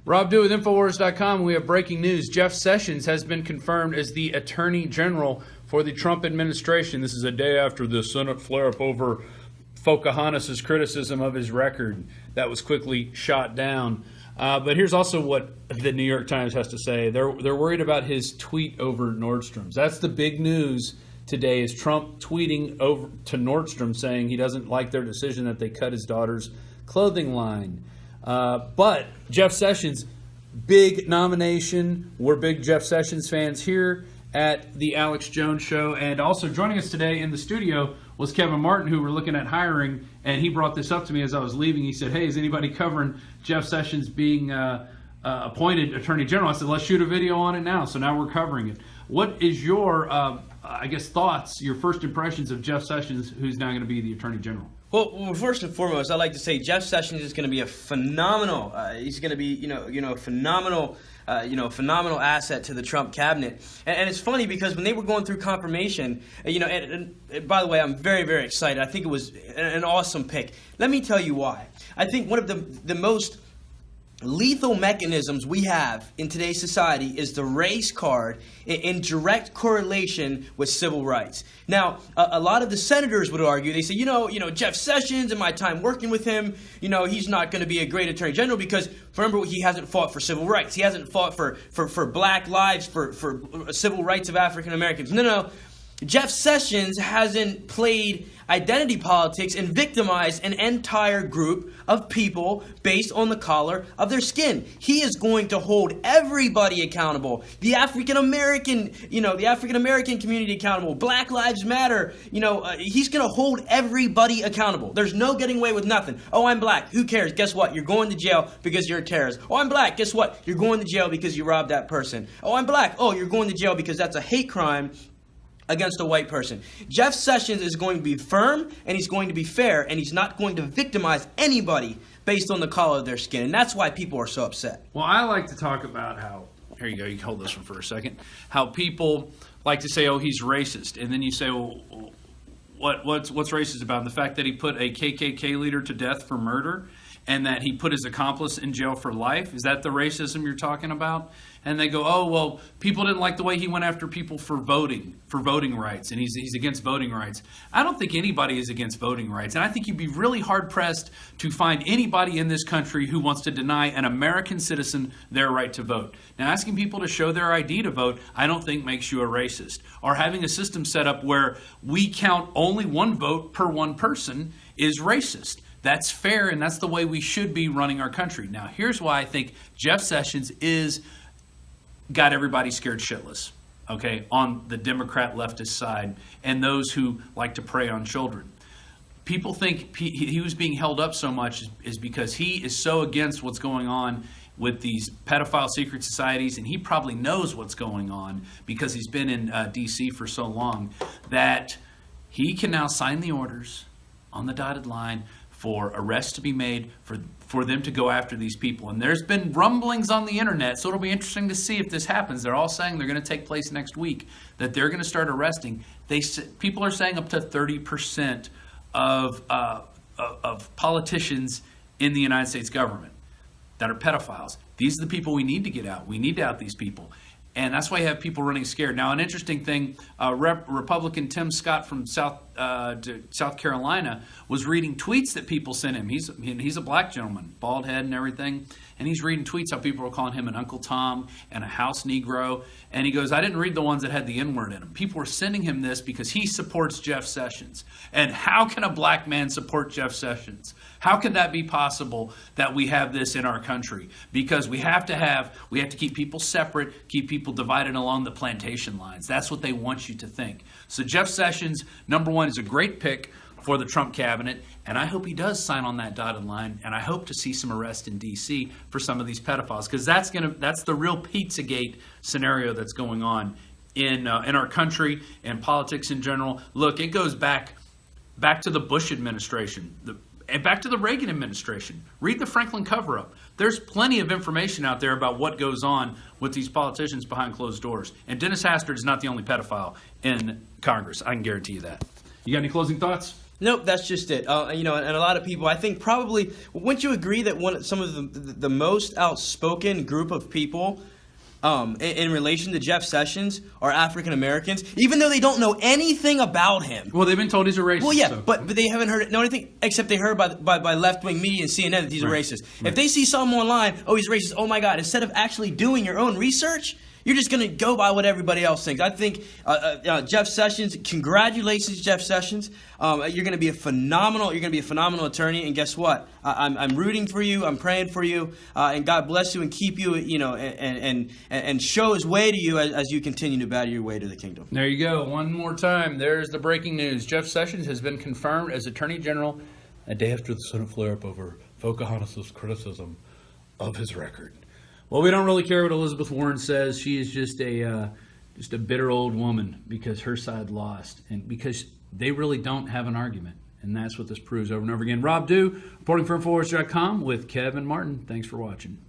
Rob Dew with Infowars.com. We have breaking news. Jeff Sessions has been confirmed as the Attorney General for the Trump administration. This is a day after the Senate flare-up over Pocahontas' criticism of his record that was quickly shot down. But here's also what the New York Times has to say. They're worried about his tweet over Nordstrom's. That's the big news today, is Trump tweeting over to Nordstrom saying he doesn't like their decision that they cut his daughter's clothing line. But Jeff Sessions, big nomination. We're big Jeff Sessions fans here at the Alex Jones Show. And also joining us today in the studio was Kevin Martin, who we're looking at hiring. And he brought this up to me as I was leaving. He said, hey, is anybody covering Jeff Sessions being appointed Attorney General? I said, let's shoot a video on it now. So now we're covering it. What is your, thoughts, your first impressions of Jeff Sessions, who's now going to be the Attorney General? Well, first and foremost, I'd like to say Jeff Sessions is going to be a phenomenal. He's going to be, a phenomenal asset to the Trump cabinet. And it's funny because when they were going through confirmation, and by the way, I'm very, very excited. I think it was an awesome pick. Let me tell you why. I think one of the most lethal mechanisms we have in today's society is the race card in direct correlation with civil rights. Now, a lot of the senators would argue, they say, Jeff Sessions, in my time working with him, he's not going to be a great attorney general because, remember, he hasn't fought for civil rights. He hasn't fought for black lives, for civil rights of African Americans. No. Jeff Sessions hasn't played identity politics and victimized an entire group of people based on the color of their skin. He is going to hold everybody accountable. The African American community accountable. Black Lives Matter. He's going to hold everybody accountable. There's no getting away with nothing. Oh, I'm black. Who cares? Guess what? You're going to jail because you're a terrorist. Oh, I'm black. Guess what? You're going to jail because you robbed that person. Oh, I'm black. Oh, you're going to jail because that's a hate crime against a white person. Jeff Sessions is going to be firm, and he's going to be fair, and he's not going to victimize anybody based on the color of their skin, and that's why people are so upset. Well, I like to talk about how, here you go, you can hold this one for a second, how people like to say, oh, he's racist, and then you say, well, what's racist about him? The fact that he put a KKK leader to death for murder, and that he put his accomplice in jail for life? Is that the racism you're talking about? And they go, oh, well, people didn't like the way he went after people for voting rights, and he's against voting rights. I don't think anybody is against voting rights, and I think you'd be really hard-pressed to find anybody in this country who wants to deny an American citizen their right to vote. Now, asking people to show their ID to vote, I don't think makes you a racist. Or having a system set up where we count only one vote per one person is racist. That's fair, and that's the way we should be running our country. Now, here's why I think Jeff Sessions got everybody scared shitless, okay, on the Democrat leftist side and those who like to prey on children. People think he was being held up so much is because he is so against what's going on with these pedophile secret societies, and he probably knows what's going on because he's been in D.C. for so long, that he can now sign the orders on the dotted line for arrests to be made, for them to go after these people. And there's been rumblings on the internet, so it'll be interesting to see if this happens. They're all saying they're going to take place next week, that they're going to start arresting. People are saying up to 30% of politicians in the United States government that are pedophiles. These are the people we need to get out. We need to out these people. And that's why you have people running scared. Now, an interesting thing, Republican Tim Scott from South Carolina was reading tweets that people sent him. He's a black gentleman, bald head and everything. And he's reading tweets how people were calling him an Uncle Tom and a house Negro. And he goes, I didn't read the ones that had the N-word in them. People were sending him this because he supports Jeff Sessions. And how can a black man support Jeff Sessions? How can that be possible that we have this in our country? Because we have to keep people separate, keep people divided along the plantation lines. That's what they want you to think. So Jeff Sessions, number one, is a great pick for the Trump cabinet, and I hope he does sign on that dotted line, and I hope to see some arrest in D.C. for some of these pedophiles, because that's the real Pizzagate scenario that's going on in our country and politics in general. Look, it goes back to the Bush administration, and back to the Reagan administration. Read the Franklin cover-up. There's plenty of information out there about what goes on with these politicians behind closed doors. And Dennis Hastert is not the only pedophile in Congress. I can guarantee you that. You got any closing thoughts? Nope, that's just it. And a lot of people, I think probably, wouldn't you agree that some of the most outspoken group of people in relation to Jeff Sessions are African Americans, even though they don't know anything about him? Well, they've been told he's a racist. Well, yeah, so. but they haven't know anything except they heard by left-wing media and CNN that he's a racist. Right. If they see something online, oh, he's racist, oh my God, instead of actually doing your own research, you're just going to go by what everybody else thinks. I think Jeff Sessions, congratulations, Jeff Sessions. You're going to be a phenomenal attorney, and guess what? I'm rooting for you. I'm praying for you, and God bless you and keep you, and show His way to you as you continue to battle your way to the kingdom. There you go. One more time. There's the breaking news. Jeff Sessions has been confirmed as Attorney General a day after the Senate flare-up over Pocahontas' criticism of his record. Well, we don't really care what Elizabeth Warren says. She is just a bitter old woman because her side lost and because they really don't have an argument. And that's what this proves over and over again. Rob Dew, reporting for Infowars.com with Kevin Martin. Thanks for watching.